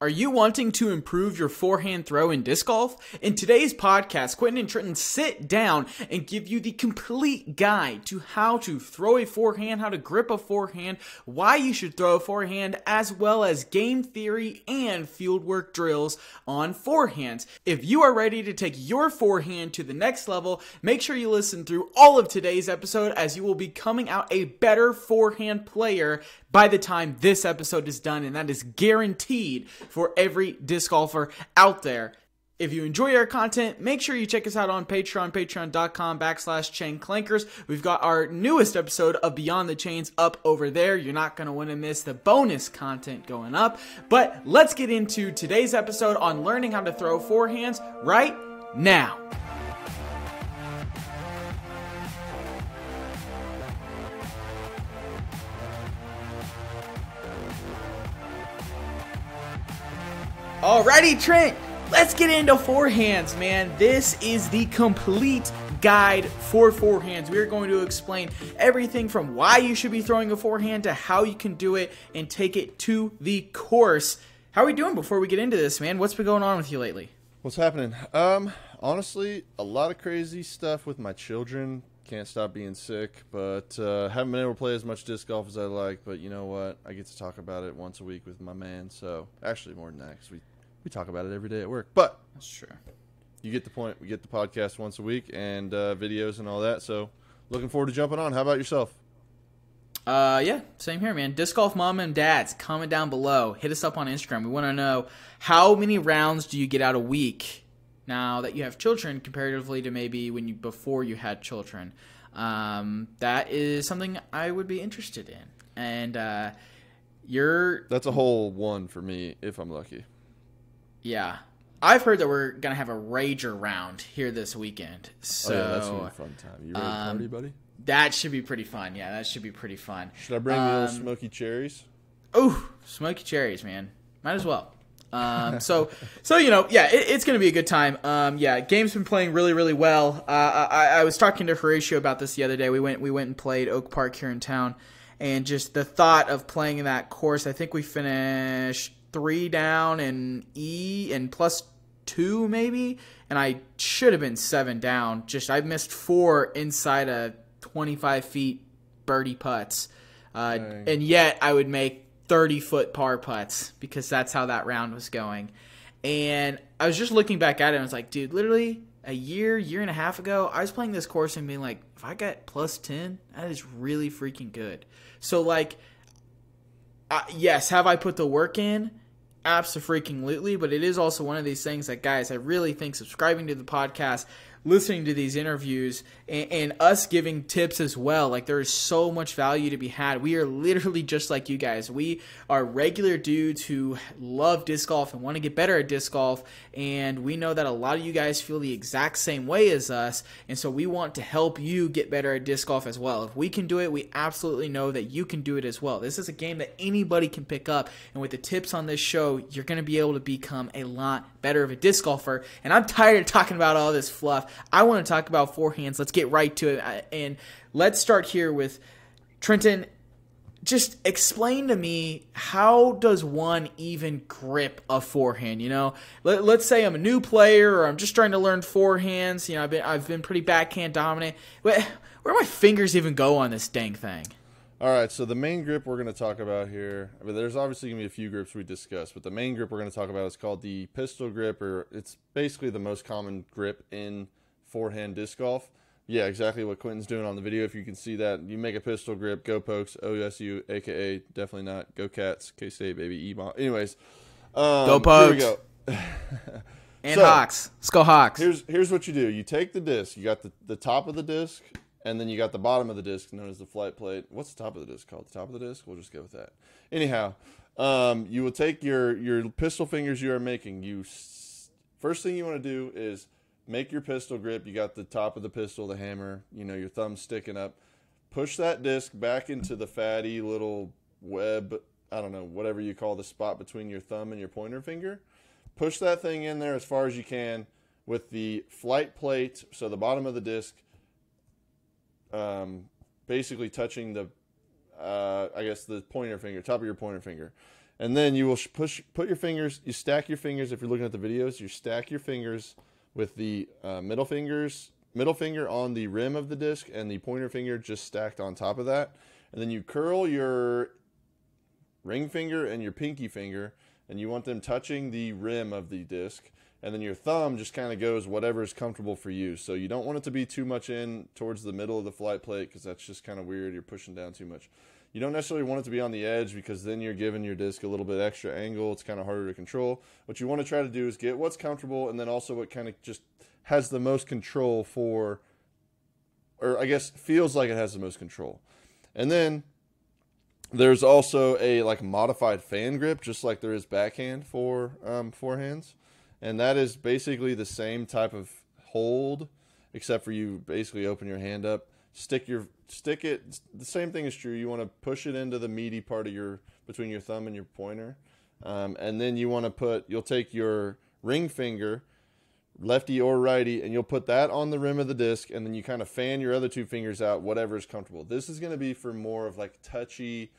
Are you wanting to improve your forehand throw in disc golf? In today's podcast, Quentin and Trenton sit down and give you the complete guide to how to throw a forehand, how to grip a forehand, why you should throw a forehand, as well as game theory and fieldwork drills on forehands. If you are ready to take your forehand to the next level, make sure you listen through all of today's episode, as you will be coming out a better forehand player by the time this episode is done, and that is guaranteed for every disc golfer out there. If you enjoy our content, make sure you check us out on Patreon, patreon.com/Chain Clankers. We've got our newest episode of Beyond the Chains up over there. You're not going to want to miss the bonus content going up. But let's get into today's episode on learning how to throw forehands right now. Alrighty, Trent, let's get into forehands, man. This is the complete guide for forehands. We are going to explain everything from why you should be throwing a forehand to how you can do it and take it to the course. How are we doing before we get into this, man? What's been going on with you lately? What's happening? Honestly, a lot of crazy stuff with my children. Can't stop being sick, but haven't been able to play as much disc golf as I like. But you know what? I get to talk about it once a week with my man. So actually more than that, because we talk about it every day at work. But that's true. You get the point. We get the podcast once a week and videos and all that. So looking forward to jumping on. How about yourself? Yeah, same here, man. Disc golf mom and dads, comment down below. Hit us up on Instagram. We want to know, how many rounds do you get out a week now that you have children, comparatively to maybe before you had children? That is something I would be interested in. And that's a whole one for me if I'm lucky. Yeah. I've heard that we're going to have a Rager round here this weekend. So, yeah, that's going to be a fun time. You ready to party, buddy? That should be pretty fun. Yeah, that should be pretty fun. Should I bring the little smoky cherries? Oh, smoky cherries, man. Might as well. So you know, yeah, it's going to be a good time. Yeah, game's been playing really, really well. I was talking to Horatio about this the other day. We went and played Oak Park here in town, and just the thought of playing in that course, I think we finished 3 down and E and +2 maybe, and I should have been 7 down. I missed 4 inside of 25 feet birdie putts, and yet I would make 30-foot par putts because that's how that round was going. And I was just looking back at it and I was like, dude, literally a year and a half ago, I was playing this course and being like, if I got +10, that is really freaking good. So like, yes, have I put the work in? Absolutely, but it is also one of these things that, guys, I really think subscribing to the podcast, listening to these interviews, and us giving tips as well, like, there is so much value to be had. We are literally just like you guys. We are regular dudes who love disc golf and want to get better at disc golf, and we know that a lot of you guys feel the exact same way as us, and so we want to help you get better at disc golf as well. If we can do it, we absolutely know that you can do it as well. This is a game that anybody can pick up, and with the tips on this show, you're going to be able to become a lot better of a disc golfer. And I'm tired of talking about all this fluff. I want to talk about forehands. Let's get right to it. And let's start here with Trenton. Just explain to me, how does one even grip a forehand? You know, let's say I'm a new player, or I'm just trying to learn forehands. You know, I've been pretty backhand dominant. Where do my fingers even go on this dang thing? All right, so the main grip we're going to talk about here, I mean, there's obviously going to be a few grips we discussed, but the main grip we're going to talk about is called the pistol grip, or it's basically the most common grip in forehand disc golf. Yeah, exactly what Quentin's doing on the video. If you can see that, you make a pistol grip, go Pokes, OSU, aka definitely not, go Cats, K-State, baby, E-Ball. Anyways, go Pokes. Here we go. And Hawks. Let's go Hawks. Here's what you do. You take the disc, you got the top of the disc, and then you got the bottom of the disc, known as the flight plate. What's the top of the disc called? The top of the disc? We'll just go with that. Anyhow, you will take your pistol fingers you are making. First thing you want to do is make your pistol grip. You got the top of the pistol, the hammer, you know, your thumb sticking up. Push that disc back into the fatty little web, I don't know, whatever you call the spot between your thumb and your pointer finger. Push that thing in there as far as you can with the flight plate, so the bottom of the disc, basically touching the, I guess the pointer finger, top of your pointer finger. And then you will put your fingers, you stack your fingers. If you're looking at the videos, you stack your fingers with the middle finger on the rim of the disc and the pointer finger just stacked on top of that. And then you curl your ring finger and your pinky finger, and you want them touching the rim of the disc. And then your thumb just kind of goes whatever is comfortable for you. So you don't want it to be too much in towards the middle of the flight plate because that's just kind of weird. You're pushing down too much. You don't necessarily want it to be on the edge because then you're giving your disc a little bit extra angle. It's kind of harder to control. What you want to try to do is get what's comfortable and then also what kind of just has the most control for, or I guess feels like it has the most control. And then there's also a like modified fan grip, just like there is backhand for forehands. And that is basically the same type of hold, except for you basically open your hand up, stick it. The same thing is true. You want to push it into the meaty part of between your thumb and your pointer, and then you want to you'll take your ring finger, lefty or righty, and you'll put that on the rim of the disc, and then you kind of fan your other two fingers out, whatever is comfortable. This is going to be for more of like touchy,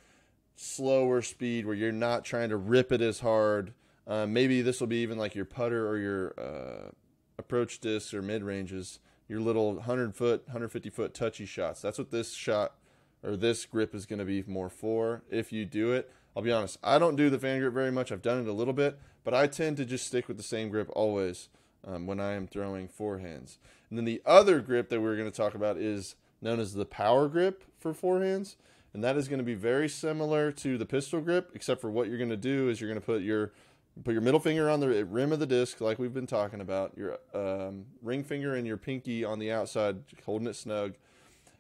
slower speed where you're not trying to rip it as hard. Maybe this will be even like your putter or your approach discs or mid ranges, your little 100-foot, 150-foot touchy shots. That's what this shot or this grip is going to be more for if you do it. I'll be honest, I don't do the fan grip very much. I've done it a little bit, but I tend to just stick with the same grip always when I am throwing forehands. And then the other grip that we're going to talk about is known as the power grip for forehands. And that is going to be very similar to the pistol grip, except for what you're going to do is you're going to put your middle finger on the rim of the disc, like we've been talking about, your ring finger and your pinky on the outside, holding it snug.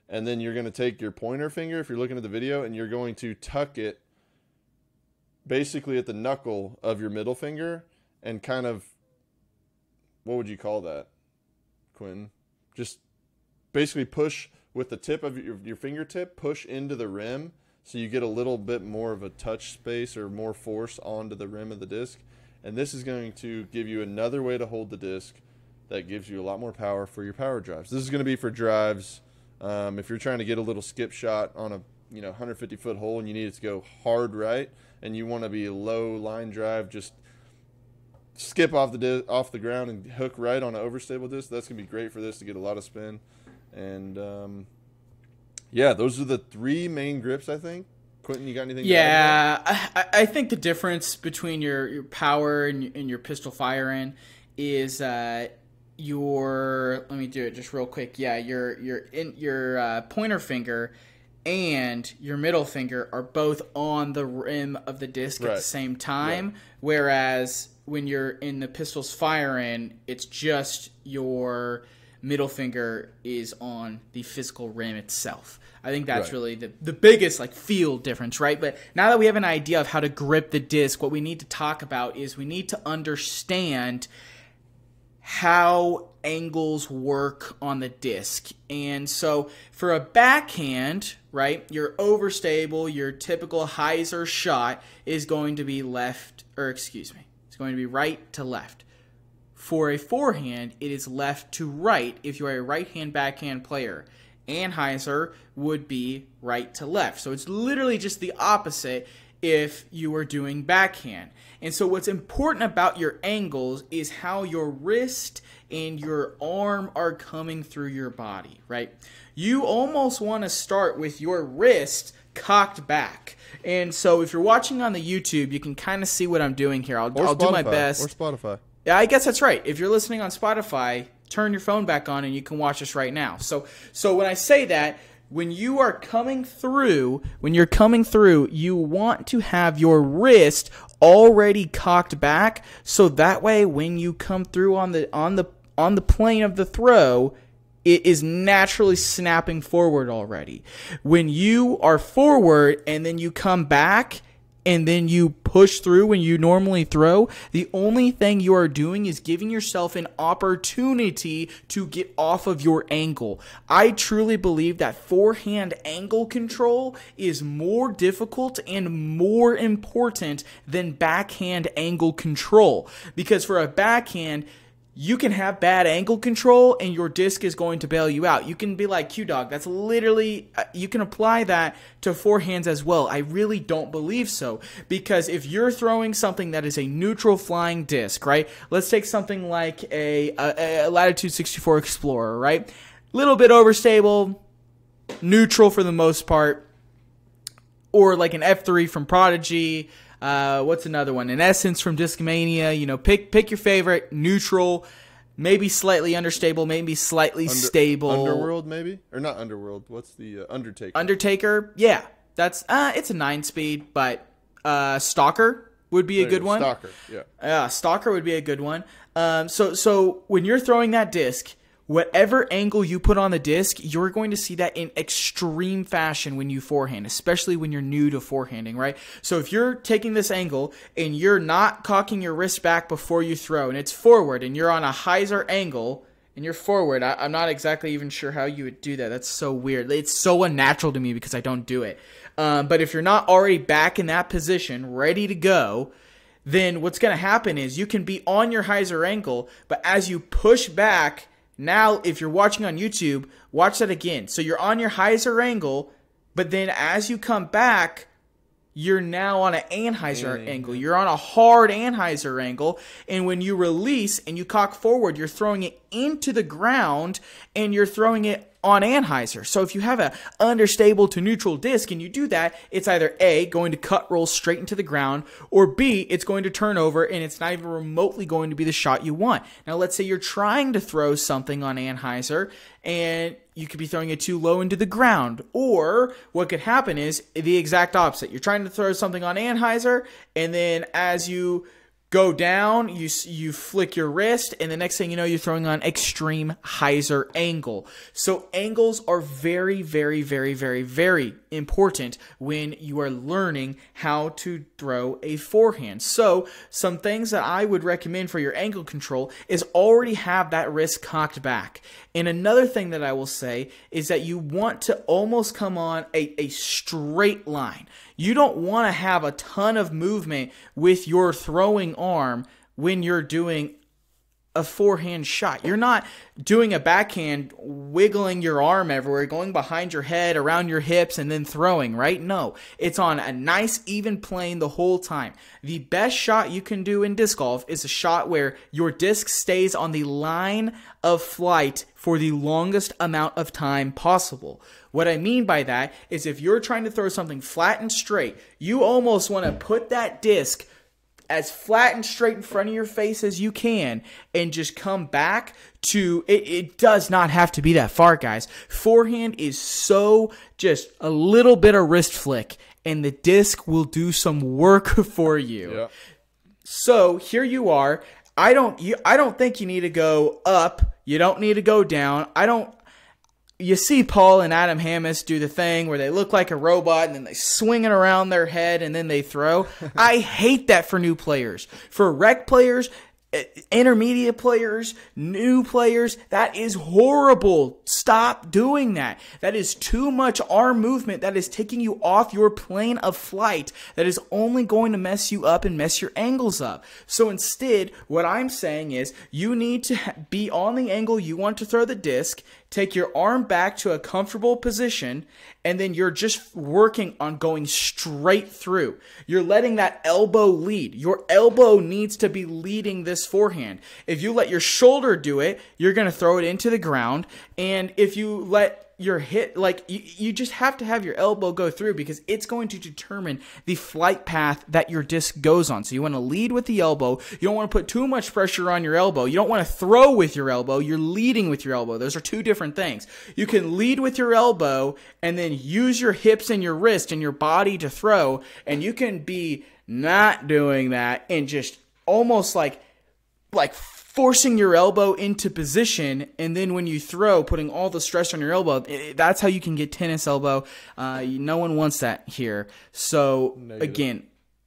And then you're going to take your pointer finger, if you're looking at the video, and you're going to tuck it basically at the knuckle of your middle finger and kind of, what would you call that, Quentin? Just basically push with the tip of your fingertip, push into the rim so you get a little bit more of a touch space or more force onto the rim of the disc. And this is going to give you another way to hold the disc that gives you a lot more power for your power drives. This is going to be for drives. If you're trying to get a little skip shot on a 150-foot hole and you need it to go hard right, and you want to be a low line drive, just skip off the ground and hook right on an overstable disc. That's going to be great for this to get a lot of spin. And yeah, those are the three main grips, I think. Quentin, you got anything to add to that? I think the difference between your power and your pistol firing is your, let me do it just real quick. Yeah, your pointer finger and your middle finger are both on the rim of the disc at the same time, whereas when you're in the pistol's firing, it's just your middle finger is on the physical rim itself. I think that's really the biggest feel difference, right? But now that we have an idea of how to grip the disc, what we need to talk about is we need to understand how angles work on the disc. And so for a backhand, right, your overstable, your typical hyzer shot is going to be it's going to be right to left. For a forehand, it is left to right if you are a right-hand backhand player. And hyzer would be right to left. So it's literally just the opposite if you were doing backhand. And so what's important about your angles is how your wrist and your arm are coming through your body, right? You almost want to start with your wrist cocked back. And so if you're watching on the YouTube, you can kind of see what I'm doing here. I'll do my best. Or Spotify. Yeah, I guess that's right. If you're listening on Spotify, turn your phone back on and you can watch us right now. So when I say that, when you're coming through, you want to have your wrist already cocked back, so that way when you come through on the plane of the throw, it is naturally snapping forward already. When you are forward and then you come back and then you push through when you normally throw, the only thing you are doing is giving yourself an opportunity to get off of your angle. I truly believe that forehand angle control is more difficult and more important than backhand angle control. Because for a backhand, you can have bad angle control and your disc is going to bail you out. You can be like Q-Dog. That's literally, you can apply that to forehands as well. I really don't believe so, because if you're throwing something that is a neutral flying disc, right? Let's take something like a Latitude 64 Explorer, right? Little bit overstable, neutral for the most part, or like an F3 from Prodigy. What's another one? An Essence from Discmania. You know, pick your favorite. Neutral, maybe slightly understable, maybe slightly stable. Underworld, maybe, or not Underworld. What's the Undertaker? Undertaker, yeah, that's it's a 9-speed, but Stalker would be a good one. Stalker, yeah. Stalker would be a good one. So when you're throwing that disc, whatever angle you put on the disc, you're going to see that in extreme fashion when you forehand, especially when you're new to forehanding, right? So if you're taking this angle and you're not cocking your wrist back before you throw, and it's forward, and you're on a hyzer angle, and you're forward, I'm not exactly even sure how you would do that. That's so weird. It's so unnatural to me because I don't do it. But if you're not already back in that position, ready to go, then what's going to happen is you can be on your hyzer angle, but as you push back, now, if you're watching on YouTube, watch that again. So you're on your hyzer angle, but then as you come back, you're now on an anhyzer angle. You're on a hard anhyzer angle, and when you release and you cock forward, you're throwing it into the ground, and you're throwing it on anhyzer. So if you have a understable to neutral disc and you do that, it's either A, going to cut roll straight into the ground, or B, it's going to turn over and it's not even remotely going to be the shot you want. Now let's say you're trying to throw something on anhyzer and you could be throwing it too low into the ground, or what could happen is the exact opposite. You're trying to throw something on anhyzer, and then as you go down, you flick your wrist, and the next thing you know, you're throwing on extreme hyzer angle. So angles are very, very, very, very, very important when you are learning how to throw a forehand. So some things that I would recommend for your angle control is already have that wrist cocked back. And another thing that I will say is that you want to almost come on a straight line. You don't want to have a ton of movement with your throwing arm when you're doing a forehand shot. You're not doing a backhand, wiggling your arm everywhere, going behind your head, around your hips, and then throwing, right? No, it's on a nice even plane the whole time. The best shot you can do in disc golf is a shot where your disc stays on the line of flight for the longest amount of time possible. What I mean by that is if you're trying to throw something flat and straight, you almost want to put that disc as flat and straight in front of your face as you can and just come back to it. It does not have to be that far, guys. Forehand is so just a little bit of wrist flick and the disc will do some work for you. Yeah. So here you are. I don't think you need to go up. You don't need to go down. You see Paul and Adam Hammis do the thing where they look like a robot and then they swing it around their head and then they throw. I hate that for new players. For rec players, intermediate players, new players, that is horrible. Stop doing that. That is too much arm movement. That is taking you off your plane of flight. That is only going to mess you up and mess your angles up. So instead, what I'm saying is you need to be on the angle you want to throw the disc, take your arm back to a comfortable position, and then you're just working on going straight through. You're letting that elbow lead. Your elbow needs to be leading this forehand. If you let your shoulder do it, you're going to throw it into the ground. And if you let your hit, like you just have to have your elbow go through because it's going to determine the flight path that your disc goes on. So you want to lead with the elbow. You don't want to put too much pressure on your elbow. You don't want to throw with your elbow. You're leading with your elbow. Those are two different things. You can lead with your elbow and then use your hips and your wrist and your body to throw. And you can be not doing that and just almost like forcing your elbow into position, and then when you throw, putting all the stress on your elbow. That's how you can get tennis elbow. No one wants that here. So again,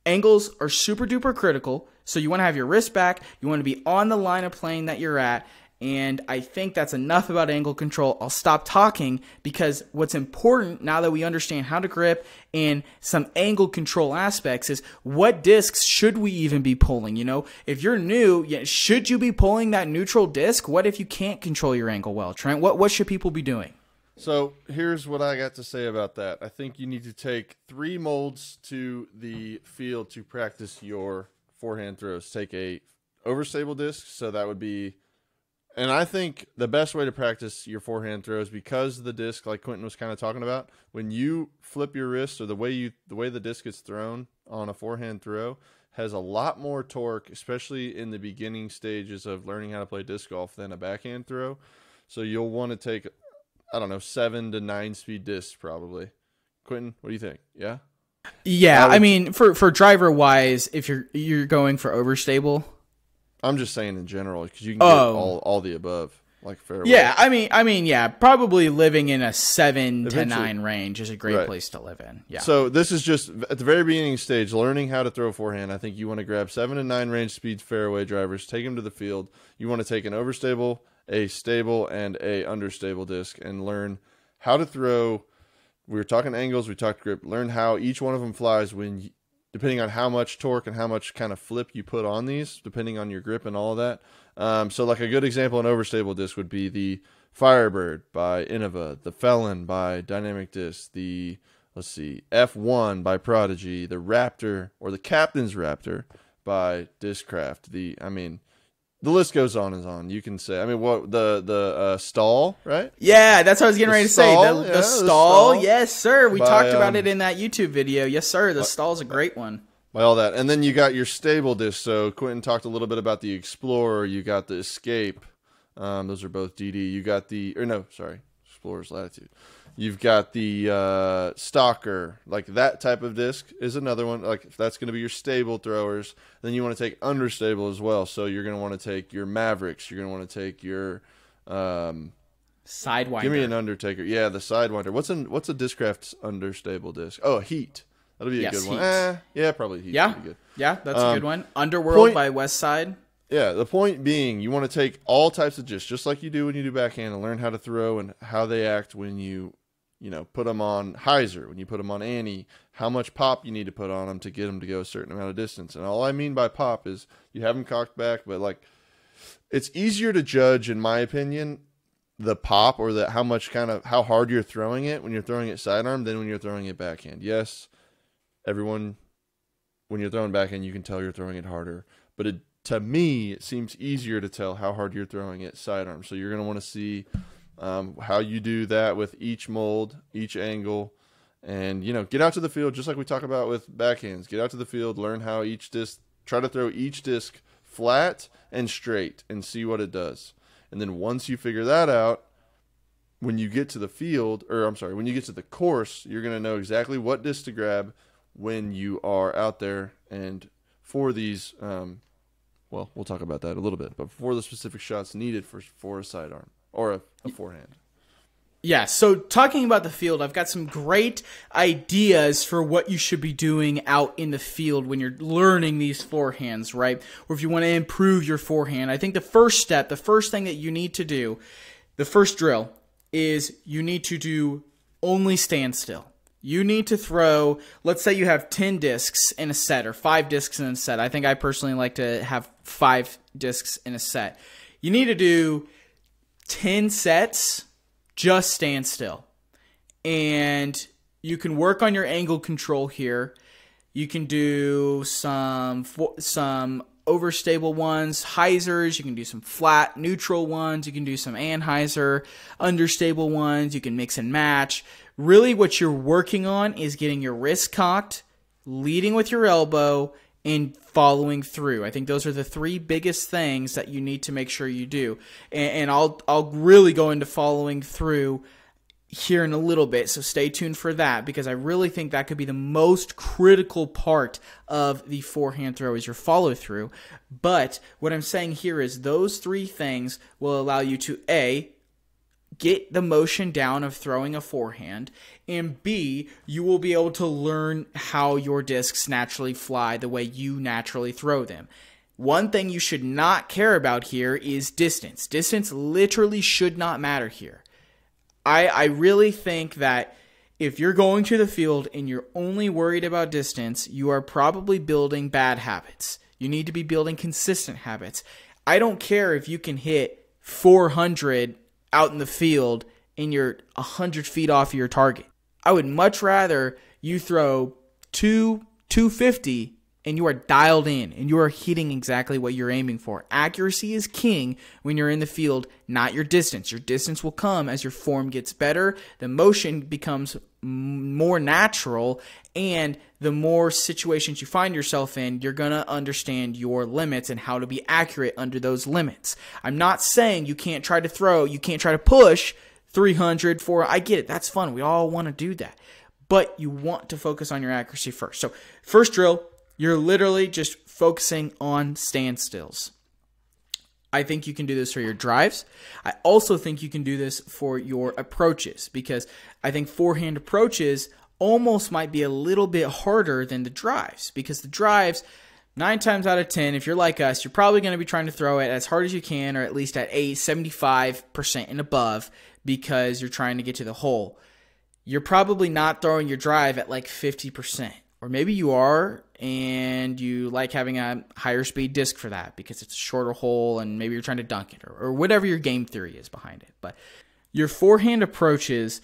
angles are super duper critical. So you want to have your wrist back. You want to be on the line of playing that you're at. And I think that's enough about angle control. I'll stop talking because what's important now that we understand how to grip and some angle control aspects is what discs should we even be pulling? You know, if you're new, should you be pulling that neutral disc? What if you can't control your angle well, Trent? What should people be doing? So here's what I got to say about that. I think you need to take 3 molds to the field to practice your forehand throws. Take a overstable disc, so that would be, and I think the best way to practice your forehand throws, because the disc, like Quentin was kind of talking about, when you flip your wrist or the way the disc gets thrown on a forehand throw has a lot more torque, especially in the beginning stages of learning how to play disc golf, than a backhand throw. So you'll want to take, I don't know, 7 to 9 speed discs probably. Quentin, what do you think? Yeah? Yeah, I mean, for driver wise, if you're going for overstable. I'm just saying in general, because you can get all the above, like fairway. Yeah, I mean, yeah, probably living in a 7 to 9 range is a great place to live in. Yeah. So this is just at the very beginning stage, learning how to throw forehand. I think you want to grab 7 to 9 range speed fairway drivers, take them to the field. You want to take an overstable, a stable, and a understable disc, and learn how to throw. We were talking angles, we talked grip. Learn how each one of them flies when depending on how much torque and how much kind of flip you put on these, depending on your grip and all of that. So like a good example in overstable disc would be the Firebird by Innova, the Felon by Dynamic Disc, the, let's see, F1 by Prodigy, the Raptor or the Captain's Raptor by Discraft. The list goes on and on. You can say, the stall, right? Yeah, that's what I was getting ready to say. The stall, yes, sir. We talked about it in that YouTube video. Yes, sir. The stall's a great one. By all that. And then you got your stable disc. So Quentin talked a little bit about the Explorer. You got the Escape. Those are both DD. You got Explorer's Latitude. You've got the Stalker, like that type of disc is another one. Like if that's going to be your stable throwers, then you want to take understable as well. So you're going to want to take your Mavericks. You're going to want to take your Sidewinder. Give me an Undertaker. Yeah, the Sidewinder. What's a Discraft's understable disc? Oh, Heat. That'll be a good one. Yeah, probably Heat. Yeah, good. Yeah, that's a good one. Underworld by Westside. Yeah, the point being, you want to take all types of discs, just like you do when you do backhand, and learn how to throw and how they act when you put them on hyzer, when you put them on ante, how much pop you need to put on them to get them to go a certain amount of distance. And all I mean by pop is you have them cocked back, but like it's easier to judge, in my opinion, the pop or how hard you're throwing it when you're throwing it sidearm than when you're throwing it backhand. Yes, everyone, when you're throwing backhand, you can tell you're throwing it harder, but to me, it seems easier to tell how hard you're throwing it sidearm. So you're going to want to see how you do that with each mold, each angle, and get out to the field just like we talk about with backhands. Get out to the field, learn how each disc, try to throw each disc flat and straight and see what it does. And then once you figure that out, when you get to the when you get to the course, you're going to know exactly what disc to grab when you are out there. And for these, we'll talk about that a little bit, but for the specific shots needed for a sidearm or a forehand. Yeah, so talking about the field, I've got some great ideas for what you should be doing out in the field when you're learning these forehands, right? Or if you want to improve your forehand. I think the first thing that you need to do, the first drill, is you need to do only standstill. You need to throw, let's say you have 10 discs in a set or 5 discs in a set. I think I personally like to have 5 discs in a set. You need to do 10 sets, just stand still. And you can work on your angle control here. You can do some overstable ones, hyzers. You can do some flat, neutral ones. You can do some anhyzer, understable ones. You can mix and match. Really what you're working on is getting your wrist cocked, leading with your elbow, and following through. I think those are the 3 biggest things that you need to make sure you do. And I'll really go into following through here in a little bit, so stay tuned for that, because I really think that could be the most critical part of the forehand throw is your follow through. But what I'm saying here is those 3 things will allow you to A, get the motion down of throwing a forehand, and B, you will be able to learn how your discs naturally fly the way you naturally throw them. One thing you should not care about here is distance. Distance literally should not matter here. I really think that if you're going to the field and you're only worried about distance, you are probably building bad habits. You need to be building consistent habits. I don't care if you can hit 400 out in the field and you're 100 feet off of your target. I would much rather you throw 250 and you are dialed in and you are hitting exactly what you're aiming for. Accuracy is king when you're in the field, not your distance. Your distance will come as your form gets better, the motion becomes more natural, and the more situations you find yourself in, you're going to understand your limits and how to be accurate under those limits. I'm not saying you can't try to throw, you can't try to push 300, 400. I get it. That's fun. We all want to do that. But you want to focus on your accuracy first. So first drill, you're literally just focusing on standstills. I think you can do this for your drives. I also think you can do this for your approaches, because I think forehand approaches almost might be a little bit harder than the drives, because the drives, 9 times out of 10, if you're like us, you're probably going to be trying to throw it as hard as you can, or at least at 75% and above, because you're trying to get to the hole. You're probably not throwing your drive at like 50%. Or maybe you are, and you like having a higher speed disc for that because it's a shorter hole and maybe you're trying to dunk it, or whatever your game theory is behind it. But your forehand approaches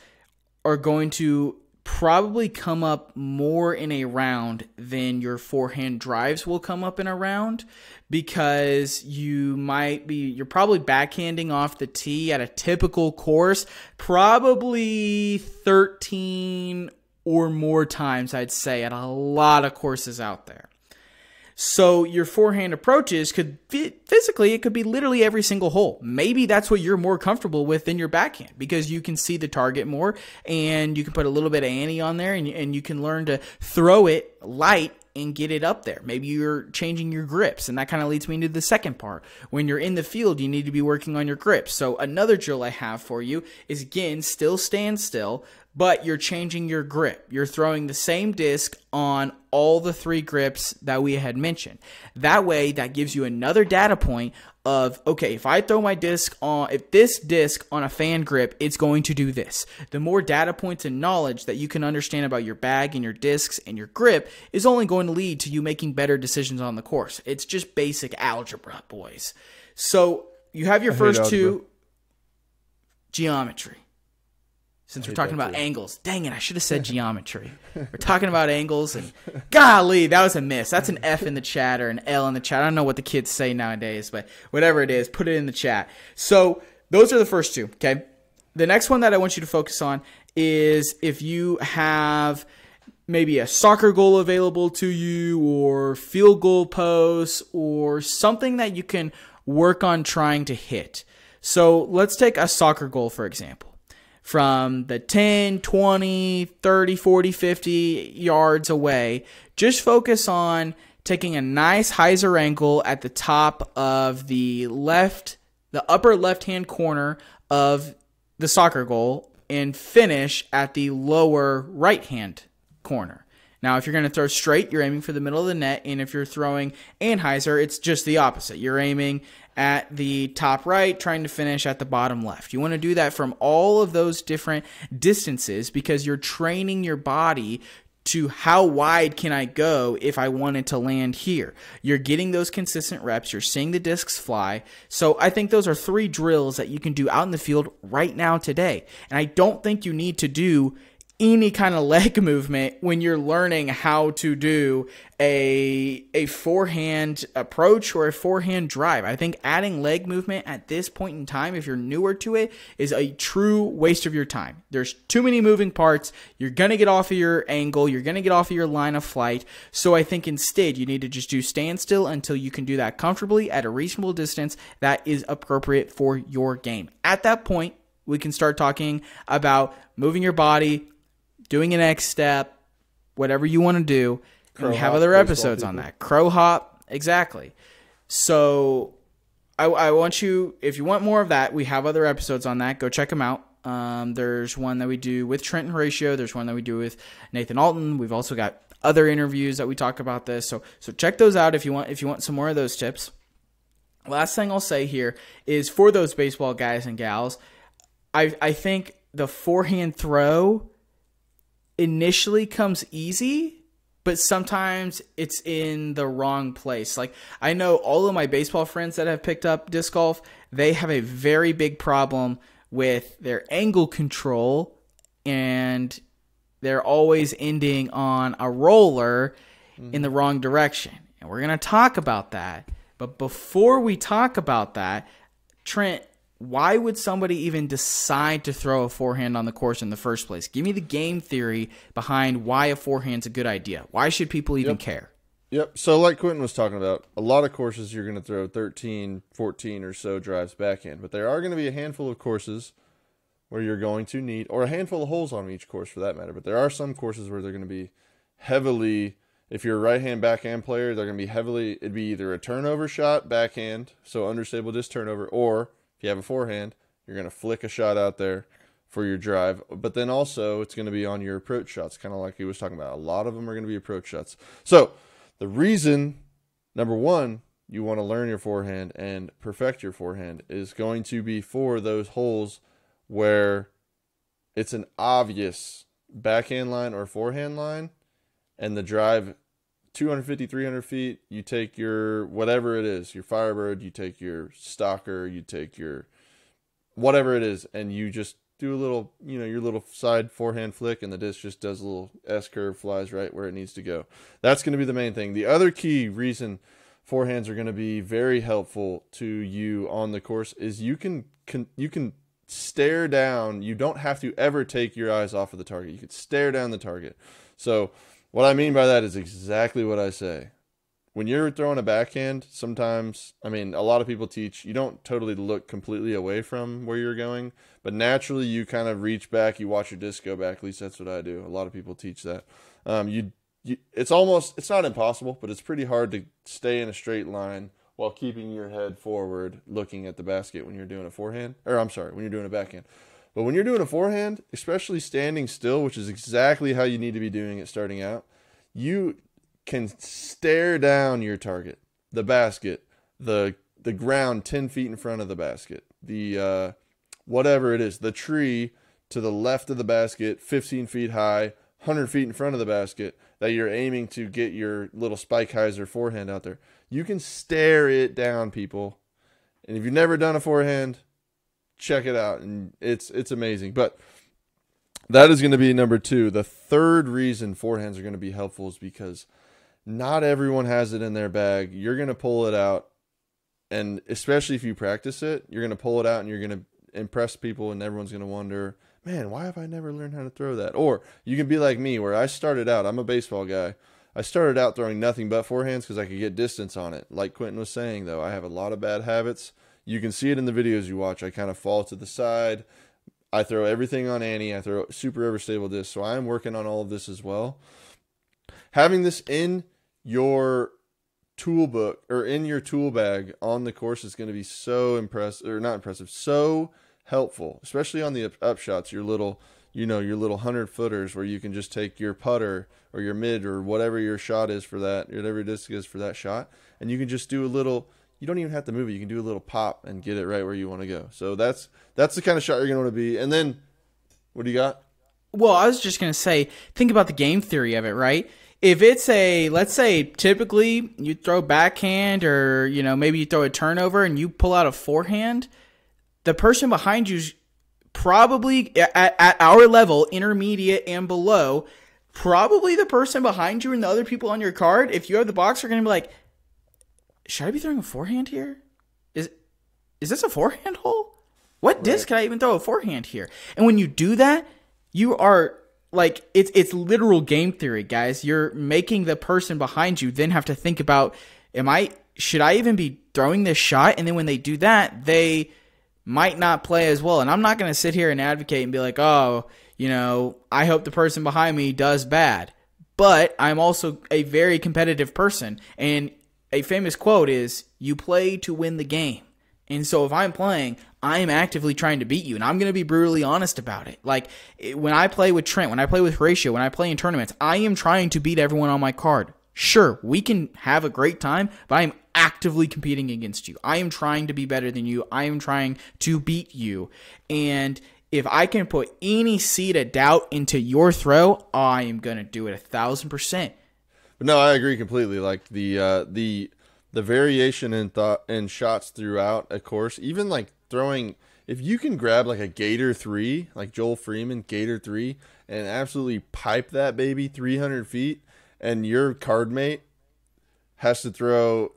are going to probably come up more in a round than your forehand drives will come up in a round, because you're probably backhanding off the tee at a typical course probably 13 or more times, I'd say, at a lot of courses out there. So your forehand approaches could be, physically, it could be literally every single hole. Maybe that's what you're more comfortable with than your backhand, because you can see the target more and you can put a little bit of ante on there, and you can learn to throw it light and get it up there. Maybe you're changing your grips, and that kind of leads me into the second part. When you're in the field, you need to be working on your grips. So another drill I have for you is, again, still stand still, but you're changing your grip. You're throwing the same disc on all the 3 grips that we had mentioned. That way, that gives you another data point of, okay, if I throw my disc on, if this disc on a fan grip, it's going to do this. The more data points and knowledge that you can understand about your bag and your discs and your grip is only going to lead to you making better decisions on the course. It's just basic algebra, boys. So you have your first 2, geometry. Since we're talking about angles. Dang it, I should have said geometry. We're talking about angles, and golly, that was a miss. That's an F in the chat or an L in the chat. I don't know what the kids say nowadays, but whatever it is, put it in the chat. So those are the first 2, okay? The next one that I want you to focus on is if you have maybe a soccer goal available to you, or field goal posts, or something that you can work on trying to hit. So let's take a soccer goal, for example. From the 10, 20, 30, 40, 50 yards away, just focus on taking a nice hyzer angle at the top of the upper left-hand corner of the soccer goal, and finish at the lower right-hand corner. Now, if you're going to throw straight, you're aiming for the middle of the net, and if you're throwing anhyzer, it's just the opposite. You're aiming at the top right, trying to finish at the bottom left. You want to do that from all of those different distances, because you're training your body to how wide can I go if I wanted to land here. You're getting those consistent reps. You're seeing the discs fly. So I think those are 3 drills that you can do out in the field right now today. And I don't think you need to do any kind of leg movement when you're learning how to do a forehand approach or a forehand drive. I think adding leg movement at this point in time, if you're newer to it, is a true waste of your time. There's too many moving parts. You're going to get off of your angle. You're going to get off of your line of flight. So I think instead you need to just do standstill until you can do that comfortably at a reasonable distance that is appropriate for your game. At that point, we can start talking about moving your body, doing an X step, whatever you want to do. And we have other episodes on that. Crow hop, exactly. So I want you, if you want more of that, we have other episodes on that. Go check them out. There's one that we do with Trent and Horatio. There's one that we do with Nathan Alton. We've also got other interviews that we talk about this. So check those out if you want some more of those tips. Last thing I'll say here is for those baseball guys and gals, I think the forehand throw initially comes easy, but sometimes it's in the wrong place. Like, I know all of my baseball friends that have picked up disc golf, they have a very big problem with their angle control, and they're always ending on a roller in the wrong direction. And we're going to talk about that. But before we talk about that, Trent, why would somebody even decide to throw a forehand on the course in the first place? Give me the game theory behind why a forehand's a good idea. Why should people even care? Yep. So like Quentin was talking about, a lot of courses you're going to throw 13, 14 or so drives backhand. But there are going to be a handful of courses where you're going to need, or a handful of holes on each course for that matter. But there are some courses where they're going to be heavily, if you're a right-hand backhand player, they're going to be heavily, it'd be either a turnover shot backhand, so understable disc turnover, or if you have a forehand, you're going to flick a shot out there for your drive. But then also it's going to be on your approach shots, kind of like he was talking about. A lot of them are going to be approach shots. So the reason, number one, you want to learn your forehand and perfect your forehand is going to be for those holes where it's an obvious backhand line or forehand line, and the drive 250, 300 feet, you take your whatever it is, your Firebird, you take your Stalker, you take your whatever it is, and you just do a little, your little side forehand flick, and the disc just does a little S-curve, flies right where it needs to go. That's going to be the main thing. The other key reason forehands are going to be very helpful to you on the course is you can stare down. You don't have to ever take your eyes off of the target. You can stare down the target. So what I mean by that is exactly what I say. When you're throwing a backhand, sometimes, a lot of people teach, you don't totally look completely away from where you're going, but naturally you kind of reach back, you watch your disc go back. At least that's what I do. A lot of people teach that. It's not impossible, but it's pretty hard to stay in a straight line while keeping your head forward looking at the basket when you're doing a forehand. When you're doing a backhand. But when you're doing a forehand, especially standing still, which is exactly how you need to be doing it starting out, you can stare down your target, the basket, the ground 10 feet in front of the basket, the whatever it is, the tree to the left of the basket, 15 feet high, 100 feet in front of the basket that you're aiming to get your little spike hyzer forehand out there. You can stare it down, people. And if you've never done a forehand, check it out, and it's amazing. But that is going to be number two. The third reason forehands are going to be helpful is because not everyone has it in their bag. You're going to pull it out, and especially if you practice it, you're going to pull it out and you're going to impress people, and everyone's going to wonder, man, why have I never learned how to throw that? Or you can be like me, where I started out, I'm a baseball guy. I started out throwing nothing but forehands because I could get distance on it. Like Quentin was saying, though, I have a lot of bad habits. You can see it in the videos you watch. I kind of fall to the side. I throw everything on Annie. I throw super overstable discs. So I'm working on all of this as well. Having this in your tool book or in your tool bag on the course is going to be so so helpful, especially on the up shots, your little 100-footers where you can just take your putter or your mid or whatever your shot is for that, whatever your disc is for that shot, and you can just do a little. You don't even have to move it. You can do a little pop and get it right where you want to go. So that's the kind of shot you're going to want to be. And then, what do you got? Well, I was just going to say, think about the game theory of it, right? If it's let's say, typically you throw backhand or, maybe you throw a turnover and you pull out a forehand, the person behind you's probably, at our level, intermediate and below, probably the person behind you and the other people on your card, if you have the box, are going to be like, should I be throwing a forehand here? Is this a forehand hole? What disc can I even throw a forehand here? And when you do that, you are like, it's literal game theory, guys. You're making the person behind you then have to think about, should I even be throwing this shot? And then when they do that, they might not play as well. And I'm not going to sit here and advocate and be like, I hope the person behind me does bad. But I'm also a very competitive person, and a famous quote is, you play to win the game. And so if I'm playing, I am actively trying to beat you, and I'm going to be brutally honest about it. Like, when I play with Trent, when I play with Horatio, when I play in tournaments, I am trying to beat everyone on my card. Sure, we can have a great time, but I am actively competing against you. I am trying to be better than you. I am trying to beat you. And if I can put any seed of doubt into your throw, I am going to do it 1,000%. But no, I agree completely. Like the variation in shots throughout a course, even like throwing, if you can grab like a Gator 3, like Joel Freeman, Gator 3, and absolutely pipe that baby 300 feet, and your card mate has to throw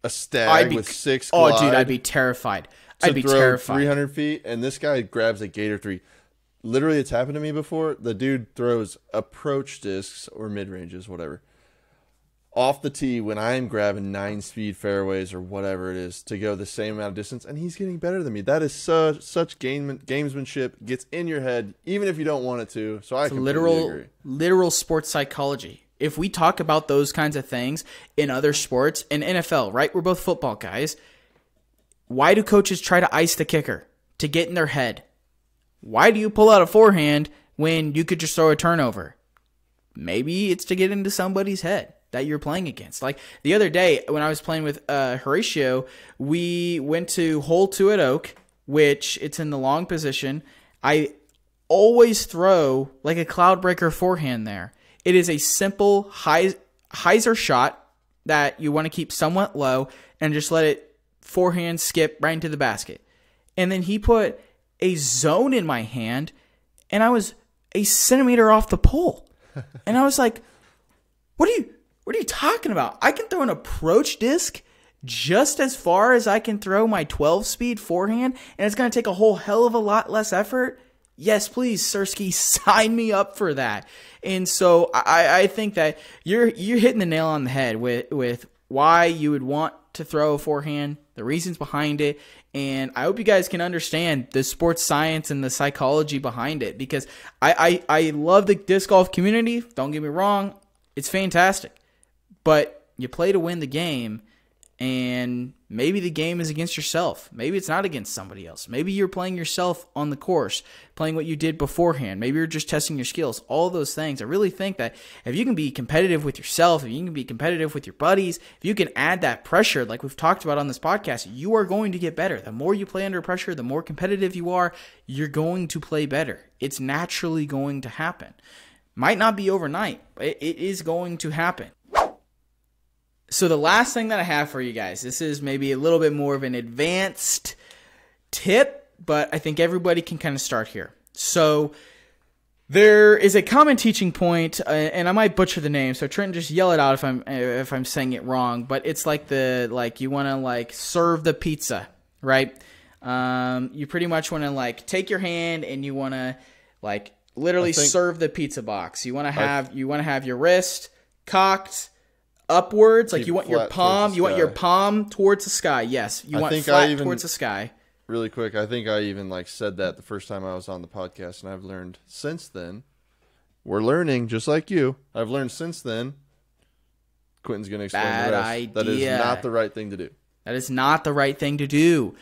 a stag with 6 glide. Oh, dude, I'd be terrified. I'd be terrified. 300 feet, and this guy grabs a Gator 3. Literally, it's happened to me before. The dude throws approach discs or mid-ranges, whatever, off the tee when I'm grabbing 9-speed fairways or whatever it is to go the same amount of distance, and he's getting better than me. That is such gamesmanship, gets in your head, even if you don't want it to. So I completely agree. Literal sports psychology. If we talk about those kinds of things in other sports, in NFL, right? We're both football guys. Why do coaches try to ice the kicker? To get in their head. Why do you pull out a forehand when you could just throw a turnover? Maybe it's to get into somebody's head that you're playing against. Like the other day when I was playing with Horatio, we went to hole 2 at Oak, which it's in the long position. I always throw like a cloudbreaker forehand there. It is a simple hyzer shot that you want to keep somewhat low and just let it forehand skip right into the basket. And then he put a zone in my hand and I was a centimeter off the pole. And I was like, what are you talking about? I can throw an approach disc just as far as I can throw my 12-speed forehand, and it's going to take a whole hell of a lot less effort. Yes, please, Sirski, sign me up for that. And so I think that you're hitting the nail on the head with why you would want to throw a forehand, the reasons behind it, and I hope you guys can understand the sports science and the psychology behind it, because I love the disc golf community. Don't get me wrong, it's fantastic. But you play to win the game, and maybe the game is against yourself. Maybe it's not against somebody else. Maybe you're playing yourself on the course, playing what you did beforehand. Maybe you're just testing your skills. All those things. I really think that if you can be competitive with yourself, if you can be competitive with your buddies, if you can add that pressure, like we've talked about on this podcast, you are going to get better. The more you play under pressure, the more competitive you are, you're going to play better. It's naturally going to happen. Might not be overnight, but it is going to happen. So the last thing that I have for you guys, this is maybe a little bit more of an advanced tip, but I think everybody can kind of start here. So there is a common teaching point, and I might butcher the name, so Trent, just yell it out if I'm saying it wrong. But it's like you want to serve the pizza, right? You pretty much want to take your hand and you want to literally serve the pizza box. You want to have your wrist cocked upwards, you want your palm towards the sky. Yes, you want flat towards the sky. Really quick, I think I even said that the first time I was on the podcast, and I've learned since then. We're learning just like you. I've learned since then. Quentin's going to explain the rest. Idea. That is not the right thing to do. That is not the right thing to do.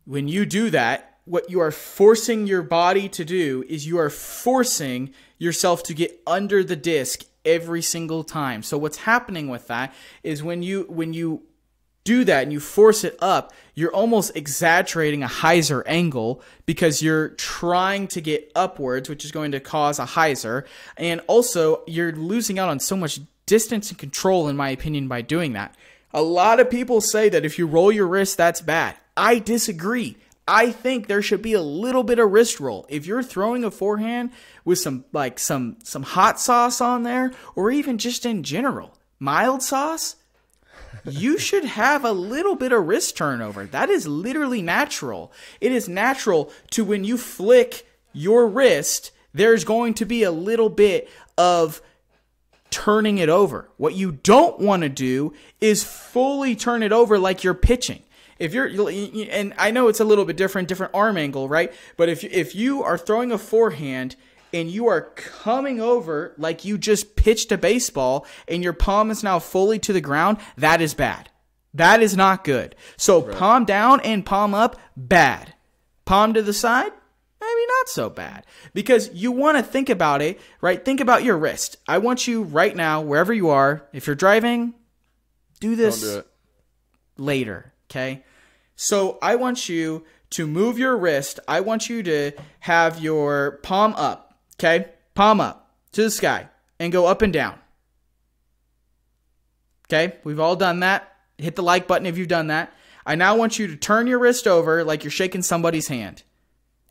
When you do that, what you are forcing your body to do is you are forcing yourself to get under the disc every single time. So what's happening with that is when you do that and you force it up, you're almost exaggerating a hyzer angle because you're trying to get upwards, which is going to cause a hyzer. And also you're losing out on so much distance and control, in my opinion, by doing that. A lot of people say that if you roll your wrist, that's bad. I disagree. I think there should be a little bit of wrist roll. If you're throwing a forehand with some hot sauce on there, or even just in general, mild sauce, you should have a little bit of wrist turnover. That is literally natural. It is natural to when you flick your wrist, there's going to be a little bit of turning it over. What you don't want to do is fully turn it over like you're pitching. If and I know it's a little bit different arm angle, right? But if you are throwing a forehand and you are coming over like you just pitched a baseball and your palm is now fully to the ground, that is bad. That is not good. So palm down and palm up, bad. Palm to the side, maybe not so bad. Because you want to think about it, right? Think about your wrist. I want you right now, wherever you are, if you're driving, do this Don't do it. later, okay? So I want you to move your wrist. I want you to have your palm up, okay? Palm up to the sky and go up and down. Okay? We've all done that. Hit the like button if you've done that. I now want you to turn your wrist over like you're shaking somebody's hand.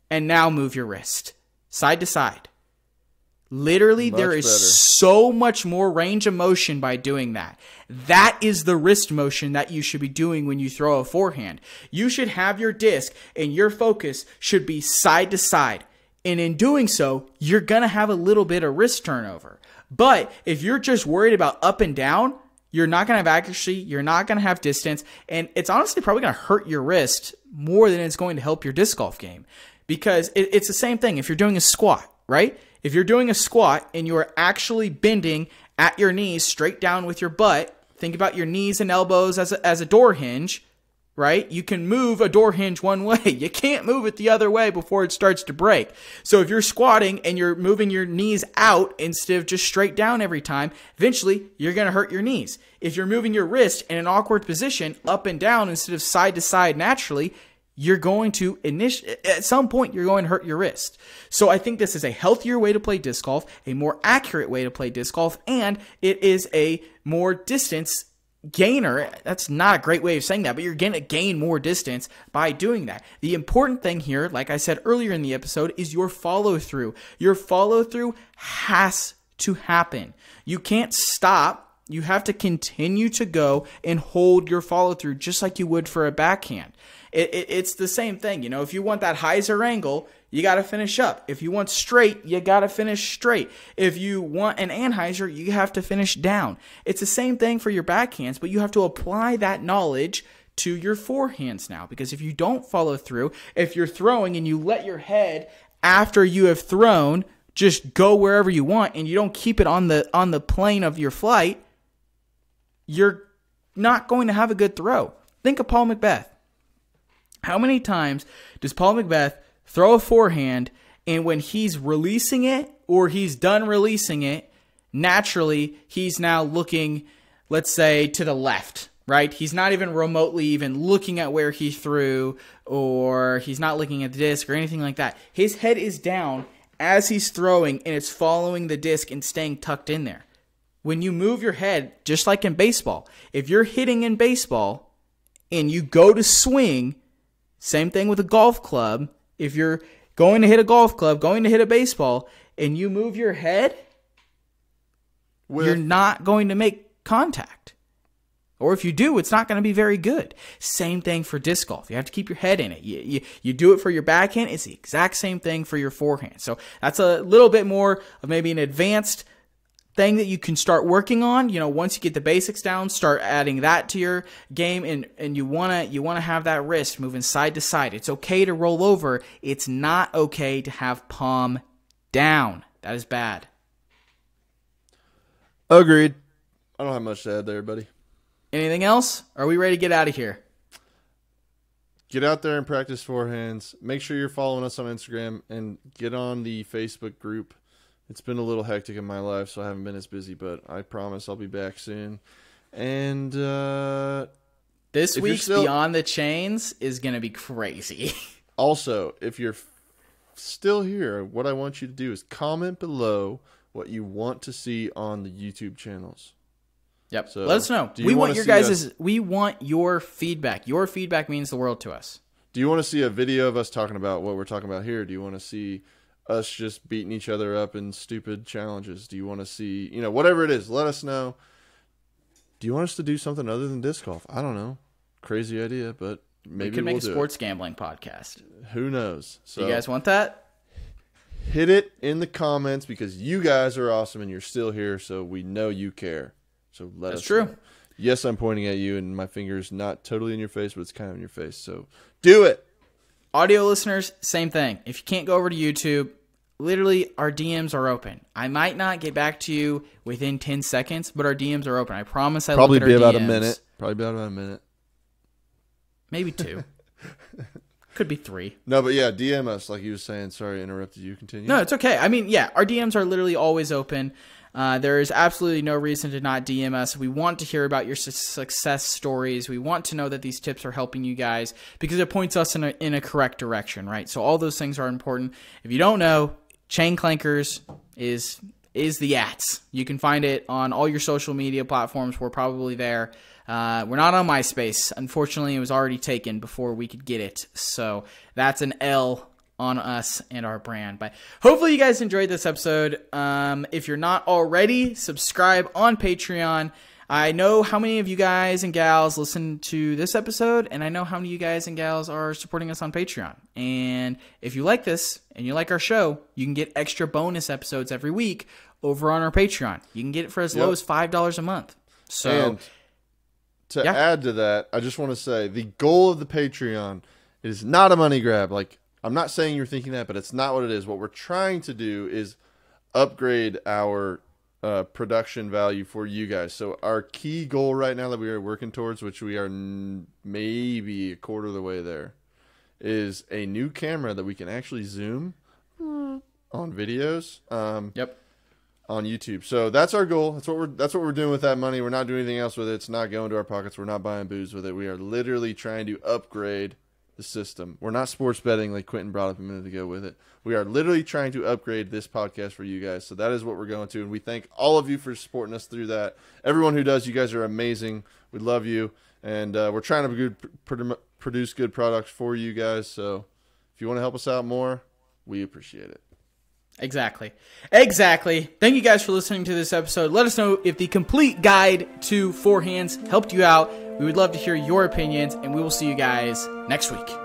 And now move your wrist side to side. Literally, there is so much more range of motion by doing that. That is the wrist motion that you should be doing when you throw a forehand. You should have your disc and your focus should be side to side. And in doing so, you're going to have a little bit of wrist turnover. But if you're just worried about up and down, you're not going to have accuracy, you're not going to have distance, and it's honestly probably going to hurt your wrist more than it's going to help your disc golf game. Because it's the same thing if you're doing a squat, right? If you're doing a squat and you're actually bending at your knees straight down with your butt, think about your knees and elbows as a door hinge, right? You can move a door hinge one way. You can't move it the other way before it starts to break. So if you're squatting and you're moving your knees out instead of just straight down every time, eventually you're going to hurt your knees. If you're moving your wrist in an awkward position up and down instead of side to side naturally, you're going to at some point you're going to hurt your wrist. So I think this is a healthier way to play disc golf, a more accurate way to play disc golf, and it is a more distance gainer. That's not a great way of saying that, but you're going to gain more distance by doing that. The important thing here, like I said earlier in the episode, is your follow through. Your follow through has to happen. You can't stop. You have to continue to go and hold your follow through just like you would for a backhand. It's the same thing. You know, if you want that hyzer angle, you got to finish up. If you want straight, you got to finish straight. If you want an anhyzer, you have to finish down. It's the same thing for your backhands, but you have to apply that knowledge to your forehands now. Because if you don't follow through, if you're throwing and you let your head after you have thrown just go wherever you want and you don't keep it on the plane of your flight, you're not going to have a good throw. Think of Paul McBeth. How many times does Paul McBeth throw a forehand and when he's releasing it or he's done releasing it, naturally he's now looking, let's say, to the left, right? He's not even remotely even looking at where he threw or he's not looking at the disc or anything like that. His head is down as he's throwing and it's following the disc and staying tucked in there. When you move your head, just like in baseball, if you're hitting in baseball and you go to swing, same thing with a golf club. If you're going to hit a golf club, going to hit a baseball, and you move your head, you're not going to make contact. Or if you do, it's not going to be very good. Same thing for disc golf. You have to keep your head in it. You do it for your backhand. It's the exact same thing for your forehand. So that's a little bit more of maybe an advanced thing that you can start working on. You know, once you get the basics down, start adding that to your game, and you wanna have that wrist moving side to side. It's okay to roll over. It's not okay to have palm down. That is bad. Agreed. I don't have much to add there, buddy. Anything else? Are we ready to get out of here? Get out there and practice forehands. Make sure you're following us on Instagram and get on the Facebook group. It's been a little hectic in my life, so I haven't been as busy, but I promise I'll be back soon. And this week's Beyond the Chains is going to be crazy. Also, if you're still here, what I want you to do is comment below what you want to see on the YouTube channels. Yep. So let us know. We want your feedback. Your feedback means the world to us. Do you want to see a video of us talking about what we're talking about here? Do you want to see us just beating each other up in stupid challenges? Do you want to see, whatever it is, let us know. Do you want us to do something other than disc golf? I don't know. Crazy idea, but maybe we could make a sports gambling podcast. Who knows? So, you guys want that? Hit it in the comments because you guys are awesome and you're still here, so we know you care. So let us know. That's true. Yes, I'm pointing at you and my finger's not totally in your face, but it's kind of in your face. So do it. Audio listeners, same thing. If you can't go over to YouTube, literally our DMs are open. I might not get back to you within 10 seconds, but our DMs are open. I promise I look at our DMs. Probably be about a minute. maybe 2. Could be 3. No, but yeah, DM us like you were saying. Sorry, I interrupted you. Continue. No, it's okay. I mean, yeah, our DMs are literally always open. There is absolutely no reason to not DM us. We want to hear about your success stories. We want to know that these tips are helping you guys because it points us in a correct direction, right? So all those things are important. If you don't know, Chain Clankers is the ats. You can find it on all your social media platforms. We're probably there. We're not on MySpace. Unfortunately, it was already taken before we could get it. So that's an L on us and our brand. But hopefully you guys enjoyed this episode. If you're not already, subscribe on Patreon. I know how many of you guys and gals listen to this episode, and I know how many of you guys and gals are supporting us on Patreon. And if you like this and you like our show, you can get extra bonus episodes every week over on our Patreon. You can get it for as low as $5 a month. So, and to add to that, I just want to say the goal of the Patreon is not a money grab. Like, I'm not saying you're thinking that, but it's not what it is. What we're trying to do is upgrade our production value for you guys. So our key goal right now that we are working towards, which we are maybe a quarter of the way there, is a new camera that we can actually zoom on videos. On YouTube. So that's our goal. That's what we're doing with that money. We're not doing anything else with it. It's not going to our pockets. We're not buying booze with it. We are literally trying to upgrade the system. We're not sports betting like Quentin brought up a minute ago with it. We are literally trying to upgrade this podcast for you guys. So that is what we're going to. And we thank all of you for supporting us through that. Everyone who does, you guys are amazing. We love you. And we're trying to produce good products for you guys. So if you want to help us out more, we appreciate it. Exactly. Thank you guys for listening to this episode. Let us know if the complete guide to Forehands helped you out. We would love to hear your opinions, and we will see you guys next week.